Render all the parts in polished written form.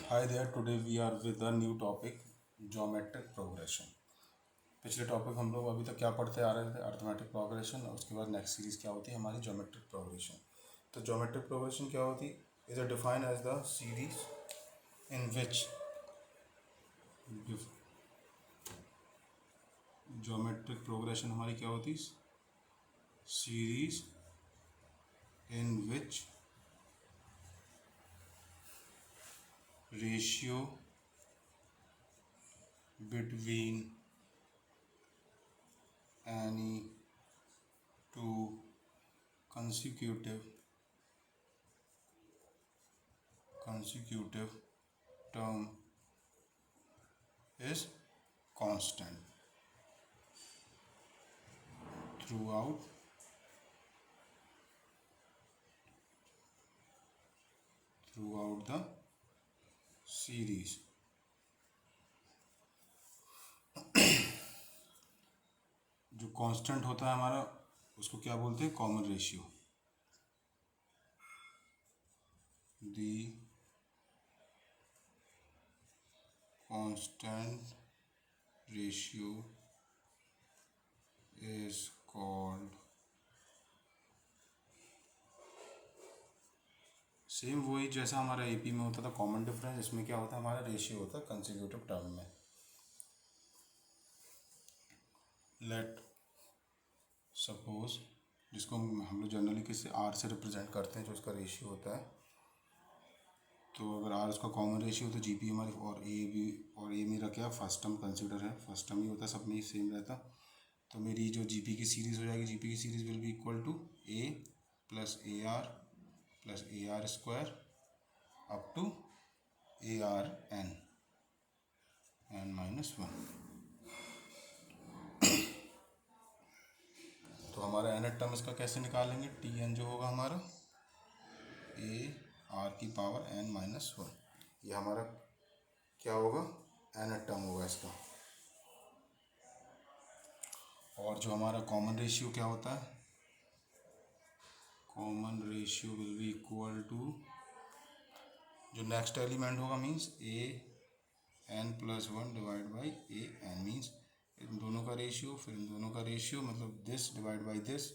Hi there, today we are with a new topic, geometric progression. पिछले topic हम लोग अभी तक क्या पढ़ते आ रहे थे, अर्थमेटिक प्रोग्रेशन, और उसके बाद नेक्स्ट सीरीज क्या होती है हमारी ज्योमेट्रिक प्रोग्रेशन. तो ज्योमेट्रिक प्रोग्रेशन क्या होती is a define as the series in which geometric progression हमारी क्या होती, series in which ratio between any two consecutive term is constant throughout the series. जो कांस्टेंट होता है हमारा उसको क्या बोलते हैं, common ratio. The constant ratio is called, same वही जैसा हमारा एपी में होता था कॉमन डिफरेंस, इसमें क्या होता है हमारा रेशियो होता है कंसेक्यूटिव टर्म में. लेट सपोज, जिसको हम लोग जनरली किसी आर से रिप्रेजेंट करते हैं, जो उसका रेशियो होता है. तो अगर आर उसका कॉमन रेशियो तो जीपी हमारी और ए मेरा क्या फर्स्ट टर्म कंसिडर है, फर्स्ट टर्म ही होता है, सब में ही सेम रहता. तो मेरी जो जीपी की सीरीज़ हो जाएगी, जीपी की series will be equal to A plus A R square up to A R N minus one. तो हमारा एन टर्म इसका कैसे निकालेंगे, टी एन जो होगा हमारा ए आर की पावर एन माइनस वन. ये हमारा क्या होगा, एन टर्म होगा इसका. और जो हमारा कॉमन रेशियो क्या होता है, common ratio will be equal to जो नेक्स्ट एलिमेंट होगा means A N plus one divide by A N, means इन दोनों का रेशियो, फिर इन दोनों का रेशियो, मतलब this divide by this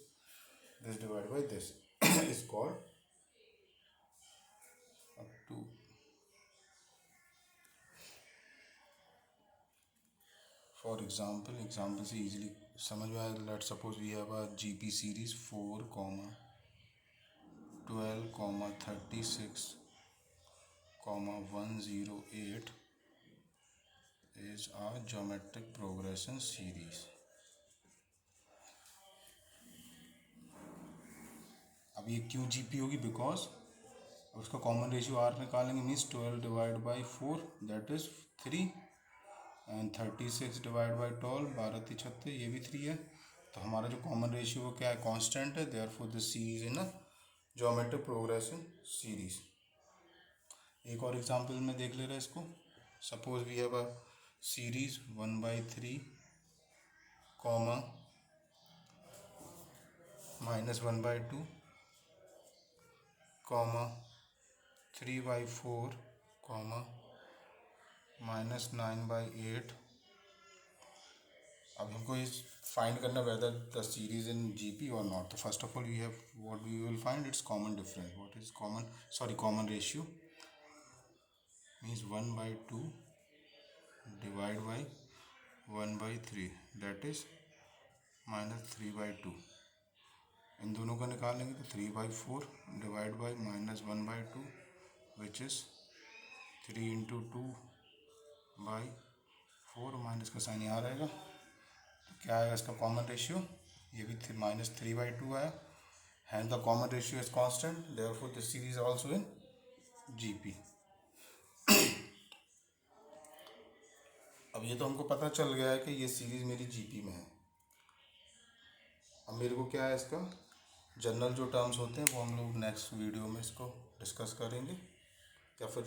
divide by this is called up to. For example से इजीली समझ में आएगा. Let suppose we have a GP series 4, 12, 36, 108 is a geometric progression series. अब ये क्यों जीपी होगी, बिकॉज उसका कॉमन रेशियो आर निकालेंगे means 12 divide by 4 that is 3 and 36 divide by 12 12×3 ये भी 3 है. तो हमारा जो कॉमन रेशियो वो क्या है, कांस्टेंट है. Therefore this series in a geometric progression series. एक और एग्जांपल में देख ले रहे हैं इसको. Suppose we have a series 1/3 comma -1/2 comma 3/4 comma -9/8. अब हमको इस फाइंड करना whether the series in GP और नॉट. तो first of all we have what we will find its common difference. What is common ratio means 1/2 divide by 1/3 that is -3/2. इन दोनों का निकालेंगे तो 3/4 divide by -1/2 which is 3×2/4. Minus का sign यहाँ रहेगा. तो क्या आएगा इसका कॉमन रेशियो, ये भी -3/2 आया. Hand the common ratio is constant, therefore this series also in GP. अब ये तो हमको पता चल गया है कि ये सीरीज मेरी जीपी में है. अब मेरे को क्या है इसका जनरल जो टर्म्स होते हैं वो हम लोग नेक्स्ट वीडियो में इसको डिस्कस करेंगे, या फिर